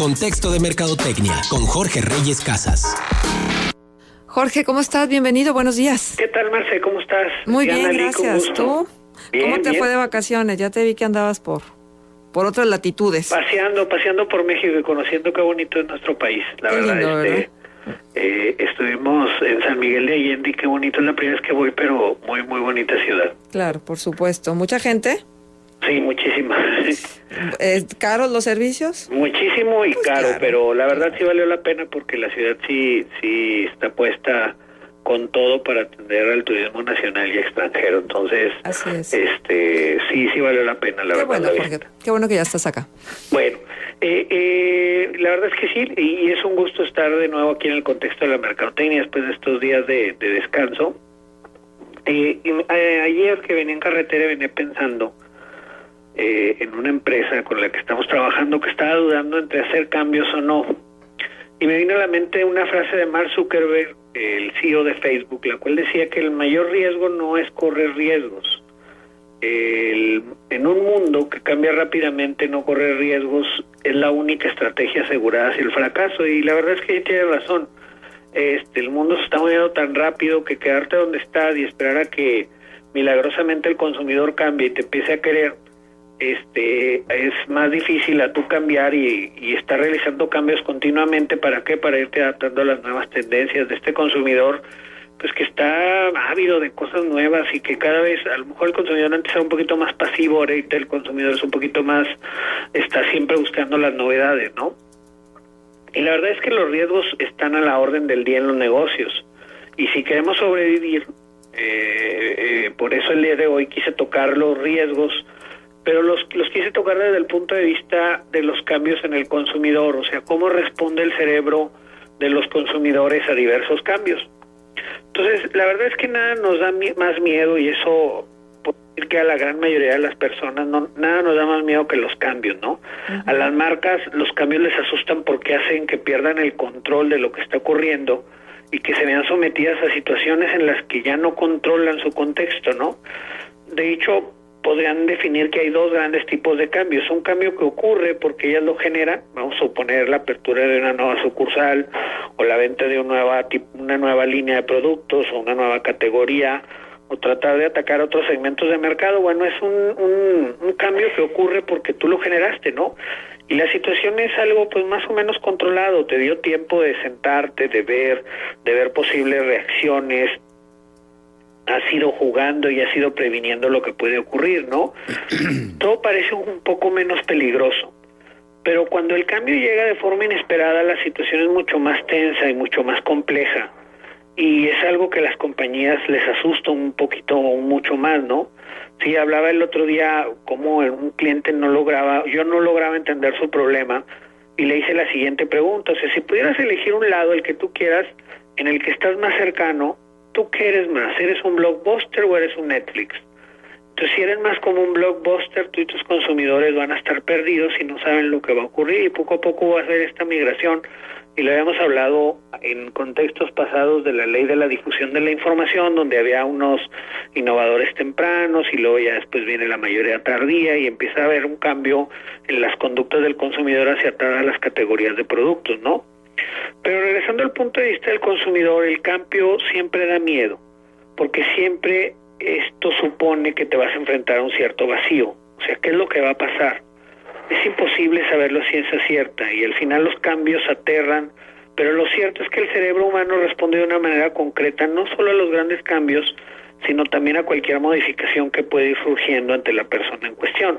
Contexto de Mercadotecnia con Jorge Reyes Casas. Jorge, ¿cómo estás? Bienvenido, buenos días. ¿Qué tal, Marce? ¿Cómo estás? Muy bien, gracias. ¿Tú? Bien, ¿Cómo te fue de vacaciones? Ya te vi que andabas por otras latitudes. Paseando por México y conociendo qué bonito es nuestro país. La verdad, lindo, estuvimos en San Miguel de Allende y qué bonito, es la primera vez que voy, pero muy, muy bonita ciudad. Claro, por supuesto. ¿Mucha gente? Sí, muchísima. ¿Caros los servicios? Muchísimo y pues caro, claro. Pero la verdad sí valió la pena porque la ciudad sí está puesta con todo para atender al turismo nacional y extranjero. Entonces, así es. Sí valió la pena, la qué verdad. Bueno, Jorge, qué bueno que ya estás acá. Bueno, la verdad es que sí, y es un gusto estar de nuevo aquí en el contexto de la mercadotecnia después de estos días de descanso. Ayer que venía en carretera venía pensando en una empresa con la que estamos trabajando que estaba dudando entre hacer cambios o no. Y me vino a la mente una frase de Mark Zuckerberg, el CEO de Facebook, la cual decía que el mayor riesgo no es correr riesgos. En un mundo que cambia rápidamente, no correr riesgos es la única estrategia asegurada hacia el fracaso. Y la verdad es que tiene razón. El mundo se está moviendo tan rápido que quedarte donde estás y esperar a que milagrosamente el consumidor cambie y te empiece a querer, es más difícil a tú cambiar y estar realizando cambios continuamente. ¿Para qué? Para irte adaptando a las nuevas tendencias de este consumidor, pues que está ávido de cosas nuevas y que cada vez, a lo mejor el consumidor antes era un poquito más pasivo, ahorita el consumidor es un poquito más, está siempre buscando las novedades, ¿no? Y la verdad es que los riesgos están a la orden del día en los negocios. Y si queremos sobrevivir, por eso el día de hoy quise tocar los riesgos, pero los quise tocar desde el punto de vista de los cambios en el consumidor, o sea, cómo responde el cerebro de los consumidores a diversos cambios. Entonces, la verdad es que nada nos da más miedo, y eso puedo decir que a la gran mayoría de las personas nada nos da más miedo que los cambios, ¿no? Uh-huh. A las marcas los cambios les asustan porque hacen que pierdan el control de lo que está ocurriendo y que se vean sometidas a situaciones en las que ya no controlan su contexto, ¿no? De hecho, podrían definir que hay dos grandes tipos de cambios. Un cambio que ocurre porque ellas lo generan, vamos a suponer la apertura de una nueva sucursal o la venta de una nueva línea de productos o una nueva categoría, o tratar de atacar otros segmentos de mercado. Bueno, es un cambio que ocurre porque tú lo generaste, ¿no? Y la situación es algo pues más o menos controlado, te dio tiempo de sentarte, de ver posibles reacciones, has ido jugando y has ido previniendo lo que puede ocurrir, ¿no? Todo parece un poco menos peligroso, pero cuando el cambio llega de forma inesperada, la situación es mucho más tensa y mucho más compleja, y es algo que a las compañías les asusta un poquito o mucho más, ¿no? Sí, hablaba el otro día como un cliente yo no lograba entender su problema, y le hice la siguiente pregunta, o sea, si pudieras elegir un lado, el que tú quieras, en el que estás más cercano, ¿tú qué eres más? ¿Eres un Blockbuster o eres un Netflix? Entonces, si eres más como un Blockbuster, tú y tus consumidores van a estar perdidos y no saben lo que va a ocurrir, y poco a poco va a ser esta migración. Y lo habíamos hablado en contextos pasados de la ley de la difusión de la información, donde había unos innovadores tempranos y luego ya después viene la mayoría tardía y empieza a haber un cambio en las conductas del consumidor hacia todas las categorías de productos, ¿no? Pero regresando al punto de vista del consumidor, el cambio siempre da miedo, porque siempre esto supone que te vas a enfrentar a un cierto vacío. O sea, ¿qué es lo que va a pasar? Es imposible saberlo a ciencia cierta, y al final los cambios aterran, pero lo cierto es que el cerebro humano responde de una manera concreta, no solo a los grandes cambios, sino también a cualquier modificación que puede ir surgiendo ante la persona en cuestión.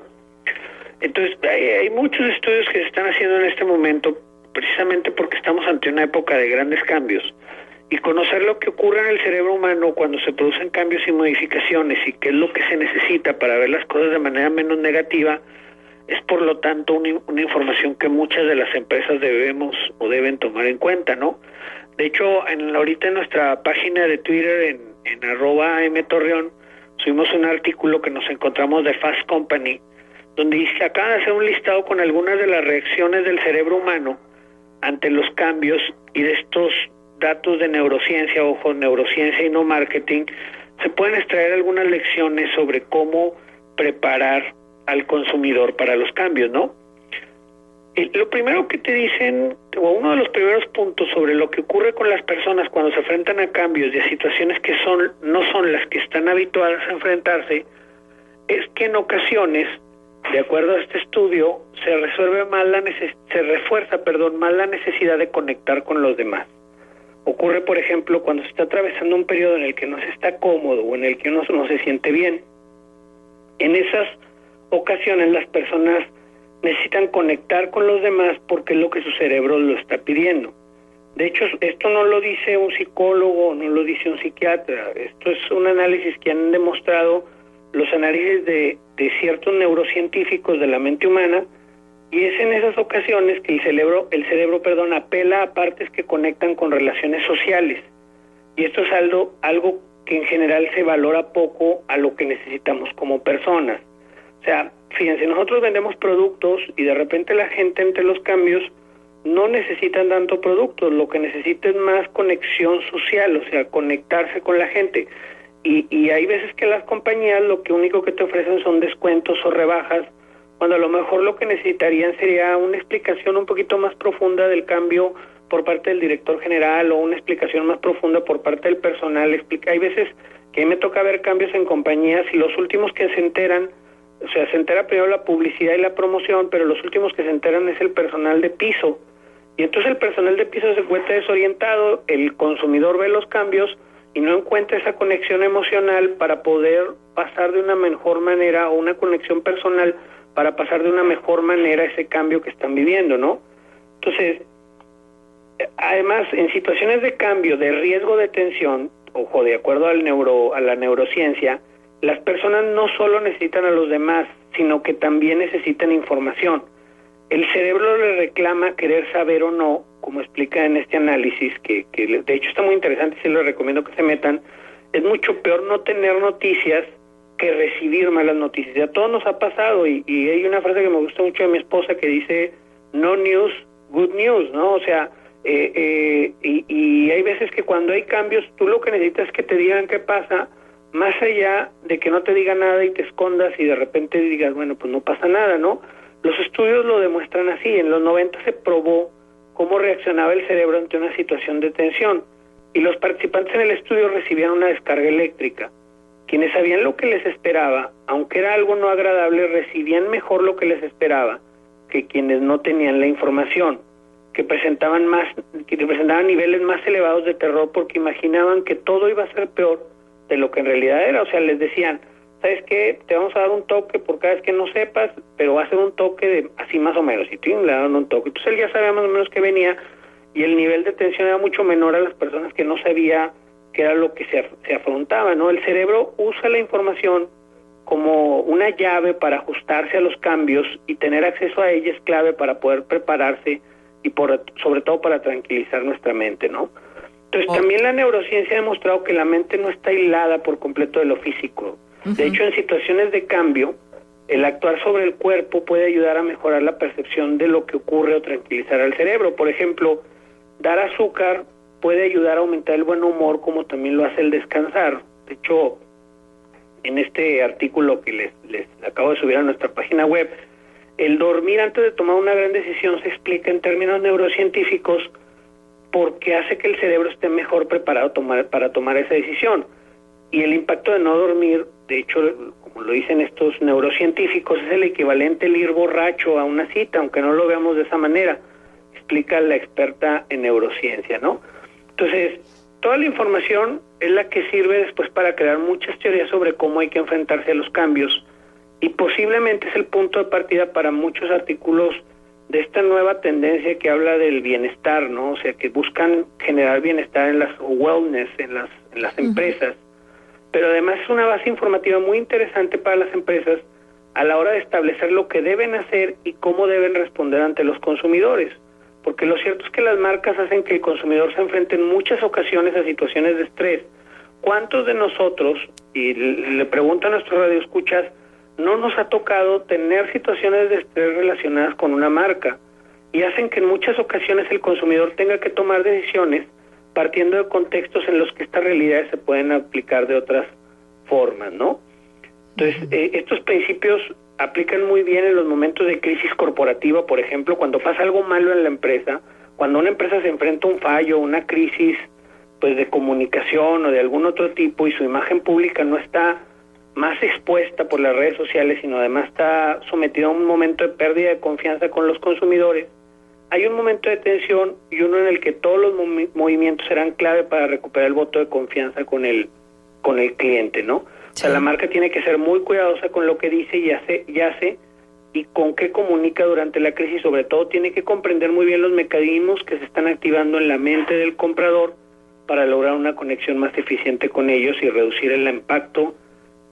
Entonces, hay muchos estudios que se están haciendo en este momento, precisamente porque estamos ante una época de grandes cambios, y conocer lo que ocurre en el cerebro humano cuando se producen cambios y modificaciones y qué es lo que se necesita para ver las cosas de manera menos negativa, es por lo tanto una información que muchas de las empresas debemos o deben tomar en cuenta, ¿no? De hecho, ahorita en nuestra página de Twitter, en @mtorreon, subimos un artículo que nos encontramos de Fast Company, donde dice que acaban de hacer un listado con algunas de las reacciones del cerebro humano ante los cambios, y de estos datos de neurociencia, ojo, neurociencia y no marketing, se pueden extraer algunas lecciones sobre cómo preparar al consumidor para los cambios, ¿no? Lo primero que te dicen, o uno de los primeros puntos sobre lo que ocurre con las personas cuando se enfrentan a cambios y a situaciones que no son las que están habituadas a enfrentarse, es que en ocasiones, de acuerdo a este estudio, se refuerza más la necesidad de conectar con los demás. Ocurre, por ejemplo, cuando se está atravesando un periodo en el que no se está cómodo o en el que uno no se siente bien. En esas ocasiones las personas necesitan conectar con los demás porque es lo que su cerebro lo está pidiendo. De hecho, esto no lo dice un psicólogo, no lo dice un psiquiatra. Esto es un análisis que han demostrado los análisis de ciertos neurocientíficos de la mente humana, y es en esas ocasiones que el cerebro, apela a partes que conectan con relaciones sociales. Y esto es algo que en general se valora poco a lo que necesitamos como personas. O sea, fíjense, nosotros vendemos productos y de repente la gente entre los cambios no necesitan tanto productos, lo que necesita es más conexión social, o sea, conectarse con la gente. Y hay veces que las compañías lo único que te ofrecen son descuentos o rebajas, cuando a lo mejor lo que necesitarían sería una explicación un poquito más profunda del cambio por parte del director general o una explicación más profunda por parte del personal. Hay veces que a mí me toca ver cambios en compañías y los últimos que se enteran, o sea, se entera primero la publicidad y la promoción, pero los últimos que se enteran es el personal de piso. Y entonces el personal de piso se encuentra desorientado, el consumidor ve los cambios y no encuentra esa conexión emocional para poder pasar de una mejor manera, o una conexión personal para pasar de una mejor manera ese cambio que están viviendo, ¿no? Entonces, además, en situaciones de cambio, de riesgo de tensión, ojo, de acuerdo a la neurociencia, las personas no solo necesitan a los demás, sino que también necesitan información. El cerebro le reclama querer saber o no, como explica en este análisis, que de hecho está muy interesante, sí les recomiendo que se metan. Es mucho peor no tener noticias que recibir malas noticias. A todos nos ha pasado, y hay una frase que me gusta mucho de mi esposa que dice, no news, good news, ¿no? O sea, y hay veces que cuando hay cambios, tú lo que necesitas es que te digan qué pasa, más allá de que no te digan nada y te escondas y de repente digas, bueno, pues no pasa nada, ¿no? Los estudios lo demuestran así. En los 90 se probó cómo reaccionaba el cerebro ante una situación de tensión, y los participantes en el estudio recibían una descarga eléctrica. Quienes sabían lo que les esperaba, aunque era algo no agradable, recibían mejor lo que les esperaba que quienes no tenían la información, que presentaban niveles más elevados de terror porque imaginaban que todo iba a ser peor de lo que en realidad era. O sea, les decían, ¿sabes qué? Te vamos a dar un toque por cada vez que no sepas, pero va a ser un toque de así más o menos, y le daban un toque. Entonces él ya sabía más o menos que venía, y el nivel de tensión era mucho menor a las personas que no sabía qué era lo que se afrontaba, ¿no? El cerebro usa la información como una llave para ajustarse a los cambios, y tener acceso a ella es clave para poder prepararse y sobre todo para tranquilizar nuestra mente, ¿no? Entonces también la neurociencia ha demostrado que la mente no está aislada por completo de lo físico. De hecho, en situaciones de cambio, el actuar sobre el cuerpo puede ayudar a mejorar la percepción de lo que ocurre o tranquilizar al cerebro. Por ejemplo, dar azúcar puede ayudar a aumentar el buen humor, como también lo hace el descansar. De hecho, en este artículo que les acabo de subir a nuestra página web, el dormir antes de tomar una gran decisión se explica en términos neurocientíficos porque hace que el cerebro esté mejor preparado para tomar esa decisión. Y el impacto de no dormir, de hecho, como lo dicen estos neurocientíficos, es el equivalente al ir borracho a una cita, aunque no lo veamos de esa manera, explica la experta en neurociencia, ¿no? Entonces, toda la información es la que sirve después para crear muchas teorías sobre cómo hay que enfrentarse a los cambios, y posiblemente es el punto de partida para muchos artículos de esta nueva tendencia que habla del bienestar, ¿no? O sea, que buscan generar bienestar en las wellness, en las empresas. Pero además es una base informativa muy interesante para las empresas a la hora de establecer lo que deben hacer y cómo deben responder ante los consumidores. Porque lo cierto es que las marcas hacen que el consumidor se enfrente en muchas ocasiones a situaciones de estrés. ¿Cuántos de nosotros, y le pregunto a nuestros radioescuchas, no nos ha tocado tener situaciones de estrés relacionadas con una marca? Y hacen que en muchas ocasiones el consumidor tenga que tomar decisiones partiendo de contextos en los que estas realidades se pueden aplicar de otras formas, ¿no? Entonces, estos principios aplican muy bien en los momentos de crisis corporativa, por ejemplo, cuando pasa algo malo en la empresa, cuando una empresa se enfrenta a un fallo, una crisis pues de comunicación o de algún otro tipo y su imagen pública no está más expuesta por las redes sociales, sino además está sometida a un momento de pérdida de confianza con los consumidores. Hay un momento de tensión y uno en el que todos los movimientos serán clave para recuperar el voto de confianza con el cliente, ¿no? Sí. O sea, la marca tiene que ser muy cuidadosa con lo que dice y hace y con qué comunica durante la crisis. Sobre todo tiene que comprender muy bien los mecanismos que se están activando en la mente del comprador para lograr una conexión más eficiente con ellos y reducir el impacto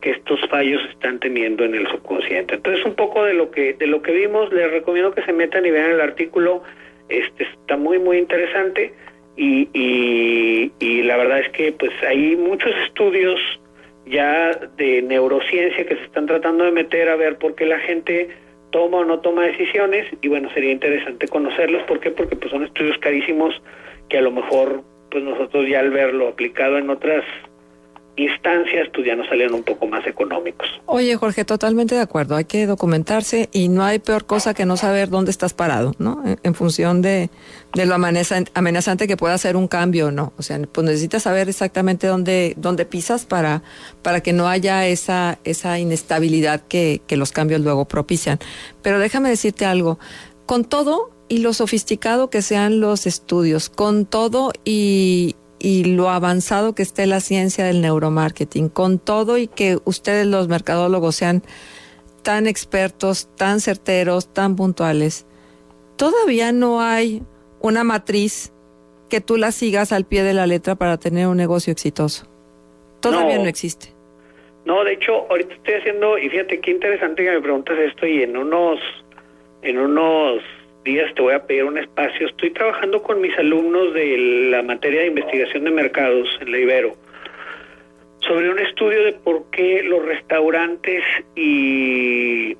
que estos fallos están teniendo en el subconsciente. Entonces, un poco de lo que vimos, les recomiendo que se metan y vean el artículo. Está muy muy interesante y la verdad es que pues hay muchos estudios ya de neurociencia que se están tratando de meter a ver por qué la gente toma o no toma decisiones, y bueno, sería interesante conocerlos. ¿Por qué? Porque pues son estudios carísimos que a lo mejor pues nosotros ya al verlo aplicado en otras instancias pues ya nos salieron un poco más económicos. Oye, Jorge, totalmente de acuerdo, hay que documentarse y no hay peor cosa que no saber dónde estás parado, ¿no? En función de lo amenazante que pueda ser un cambio o no. O sea, pues necesitas saber exactamente dónde pisas para que no haya esa inestabilidad que los cambios luego propician. Pero déjame decirte algo, con todo y lo sofisticado que sean los estudios, con todo y lo avanzado que esté la ciencia del neuromarketing, con todo y que ustedes los mercadólogos sean tan expertos, tan certeros, tan puntuales, todavía no hay una matriz que tú la sigas al pie de la letra para tener un negocio exitoso. Todavía no existe. No, de hecho, ahorita estoy haciendo, y fíjate qué interesante que me preguntas esto, y en unos días te voy a pedir un espacio. Estoy trabajando con mis alumnos de la materia de investigación de mercados en la Ibero sobre un estudio de por qué los restaurantes y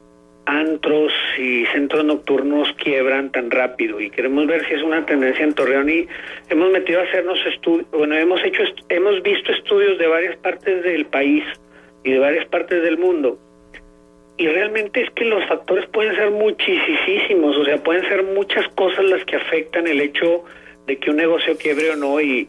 antros y centros nocturnos quiebran tan rápido, y queremos ver si es una tendencia en Torreón, y hemos metido a hacernos estudios. Bueno, hemos visto estudios de varias partes del país y de varias partes del mundo. Y realmente es que los factores pueden ser muchísimos, o sea, pueden ser muchas cosas las que afectan el hecho de que un negocio quiebre o no, y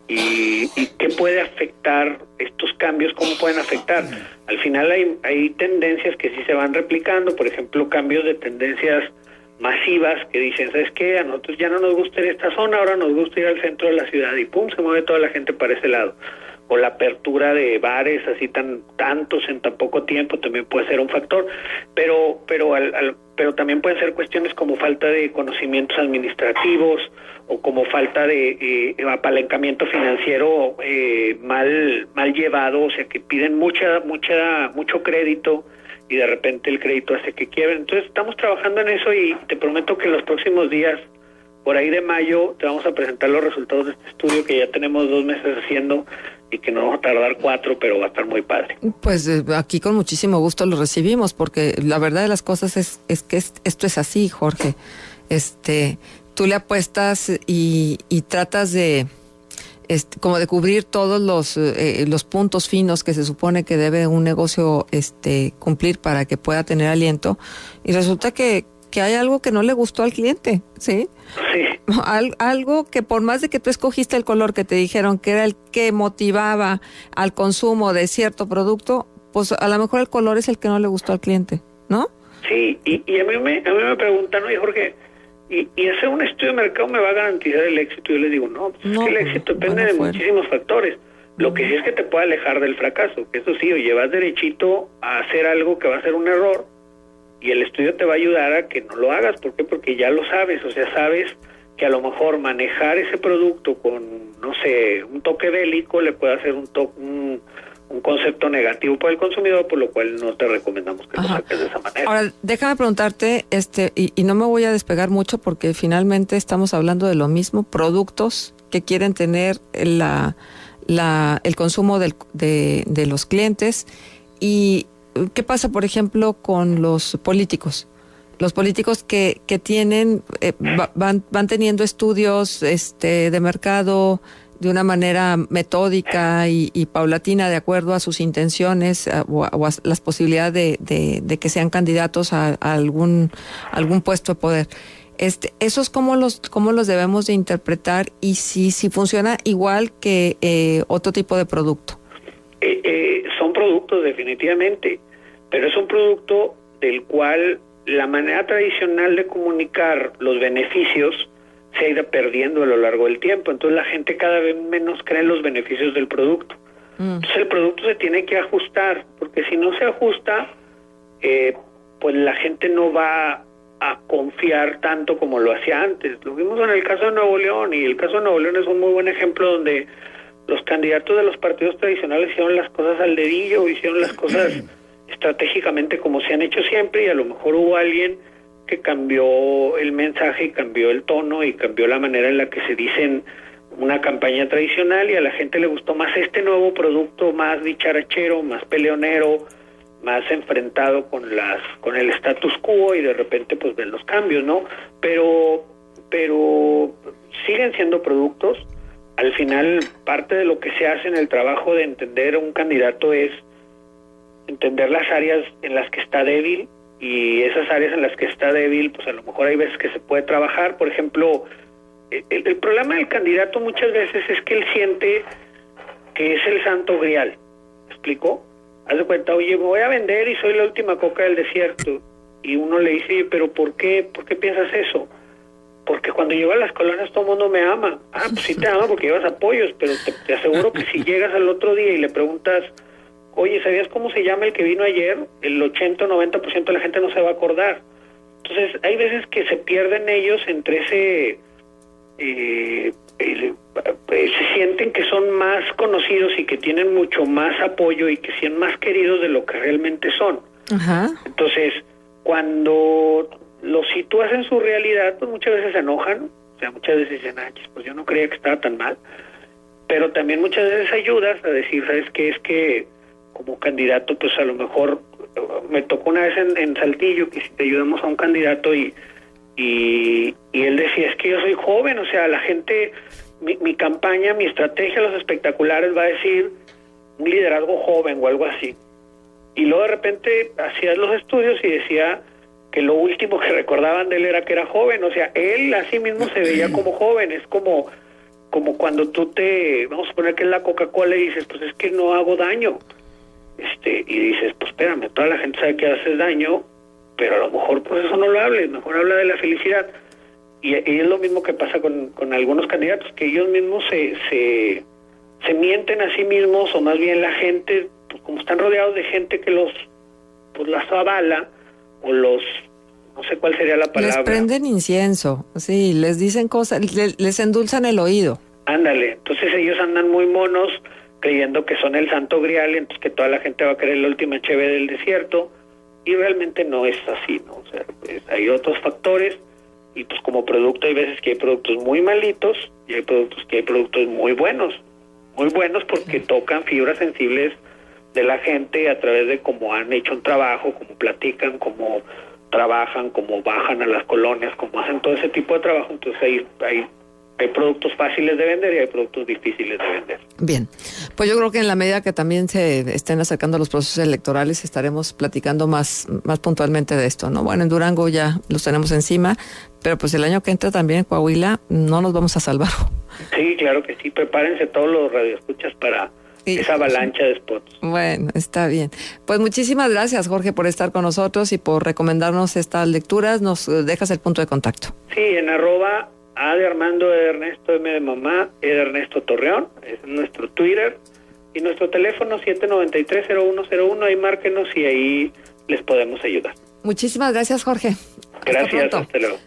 qué puede afectar estos cambios, cómo pueden afectar. Al final hay tendencias que sí se van replicando, por ejemplo, cambios de tendencias masivas que dicen, ¿sabes qué? A nosotros ya no nos gusta ir a esta zona, ahora nos gusta ir al centro de la ciudad, y pum, se mueve toda la gente para ese lado. O la apertura de bares así tantos en tan poco tiempo también puede ser un factor, pero también pueden ser cuestiones como falta de conocimientos administrativos o como falta de apalancamiento financiero mal llevado, o sea, que piden mucho crédito y de repente el crédito hace que quiebren. Entonces estamos trabajando en eso y te prometo que en los próximos días, por ahí de mayo, te vamos a presentar los resultados de este estudio que ya tenemos 2 meses haciendo y que no vamos a tardar 4, pero va a estar muy padre. Pues aquí con muchísimo gusto lo recibimos, porque la verdad de las cosas es que esto es así, Jorge. Tú le apuestas y tratas de como de cubrir todos los puntos finos que se supone que debe un negocio cumplir para que pueda tener aliento, y resulta que hay algo que no le gustó al cliente, ¿sí? Sí. Algo que por más de que tú escogiste el color que te dijeron que era el que motivaba al consumo de cierto producto, pues a lo mejor el color es el que no le gustó al cliente, ¿no? Sí, y a mí me preguntan, oye, Jorge, ¿y hacer un estudio de mercado me va a garantizar el éxito? Yo les digo, no, pues es que el éxito depende de muchísimos factores. Lo que sí es que te puede alejar del fracaso, que eso sí, oye, vas derechito a hacer algo que va a ser un error, y el estudio te va a ayudar a que no lo hagas. ¿Por qué? Porque ya lo sabes, o sea, sabes que a lo mejor manejar ese producto con, no sé, un toque bélico le puede hacer un concepto negativo para el consumidor, por lo cual no te recomendamos que lo saques de esa manera. Ahora, déjame preguntarte, y no me voy a despegar mucho porque finalmente estamos hablando de lo mismo, productos que quieren tener el consumo de los clientes. ¿Y qué pasa, por ejemplo, con los políticos? Los políticos que tienen, van teniendo estudios de mercado de una manera metódica y paulatina, de acuerdo a sus intenciones o a las posibilidades de que sean candidatos a algún puesto de poder. ¿Esos cómo los debemos de interpretar y si funciona igual que otro tipo de producto? Son productos definitivamente, pero es un producto del cual la manera tradicional de comunicar los beneficios se ha ido perdiendo a lo largo del tiempo. Entonces la gente cada vez menos cree en los beneficios del producto. Entonces el producto se tiene que ajustar, porque si no se ajusta, pues la gente no va a confiar tanto como lo hacía antes. Lo vimos en el caso de Nuevo León, y el caso de Nuevo León es un muy buen ejemplo donde los candidatos de los partidos tradicionales hicieron las cosas al dedillo, hicieron las cosas estratégicamente como se han hecho siempre, y a lo mejor hubo alguien que cambió el mensaje y cambió el tono y cambió la manera en la que se dice en una campaña tradicional, y a la gente le gustó más este nuevo producto, más dicharachero, más peleonero, más enfrentado con el status quo, y de repente pues ven los cambios, ¿no? Pero siguen siendo productos. Al final, parte de lo que se hace en el trabajo de entender a un candidato es entender las áreas en las que está débil, y esas áreas en las que está débil, pues a lo mejor hay veces que se puede trabajar. Por ejemplo, el problema del candidato muchas veces es que él siente que es el santo grial. ¿Me explico? Haz de cuenta, oye, me voy a vender y soy la última coca del desierto. Y uno le dice, pero ¿por qué piensas eso? Porque cuando llego a las colonias todo el mundo me ama. Ah, pues sí te ama porque llevas apoyos, pero te aseguro que si llegas al otro día y le preguntas, oye, ¿sabías cómo se llama el que vino ayer? El 80 o 90% de la gente no se va a acordar. Entonces, hay veces que se pierden ellos entre ese... se sienten que son más conocidos y que tienen mucho más apoyo y que sean más queridos de lo que realmente son. Ajá. Entonces, cuando los sitúas en su realidad, pues muchas veces se enojan. O sea, muchas veces dicen, pues yo no creía que estaba tan mal. Pero también muchas veces ayudas a decir, ¿sabes qué? Es que como candidato, pues a lo mejor me tocó una vez en Saltillo que si te ayudamos a un candidato y él decía, es que yo soy joven, o sea, la gente, mi campaña, mi estrategia, los espectaculares va a decir un liderazgo joven o algo así. Y luego de repente hacías los estudios y decía que lo último que recordaban de él era que era joven, o sea, él a sí mismo se veía como joven. Es como cuando tú vamos a poner que es la Coca-Cola y dices, pues es que no hago daño. Y dices, pues espérame, toda la gente sabe que haces daño, pero a lo mejor pues eso no lo hables, mejor habla de la felicidad. Y es lo mismo que pasa con algunos candidatos, que ellos mismos se mienten a sí mismos, o más bien la gente, pues como están rodeados de gente que las avala, o no sé cuál sería la palabra. Les prenden incienso, sí, les dicen cosas, les endulzan el oído. Ándale, entonces ellos andan muy monos, creyendo que son el santo grial, y entonces que toda la gente va a querer la última cheve del desierto, y realmente no es así, ¿no? O sea, pues hay otros factores, y pues como producto hay veces que hay productos muy malitos, y hay productos muy buenos porque tocan fibras sensibles de la gente a través de cómo han hecho un trabajo, cómo platican, cómo trabajan, cómo bajan a las colonias, cómo hacen todo ese tipo de trabajo. Entonces hay productos fáciles de vender y hay productos difíciles de vender. Bien, pues yo creo que en la medida que también se estén acercando los procesos electorales estaremos platicando más puntualmente de esto, ¿no? Bueno, en Durango ya los tenemos encima, pero pues el año que entra también en Coahuila no nos vamos a salvar. Sí, claro que sí, prepárense todos los radioescuchas para esa avalancha de spots. Bueno, está bien. Pues muchísimas gracias, Jorge, por estar con nosotros y por recomendarnos estas lecturas. Nos dejas el punto de contacto. Sí, en @A de Armando, E de Ernesto, M de Mamá, E de Ernesto Torreón, es nuestro Twitter, y nuestro teléfono 793-0101, ahí márquenos y ahí les podemos ayudar. Muchísimas gracias, Jorge. Gracias, hasta luego.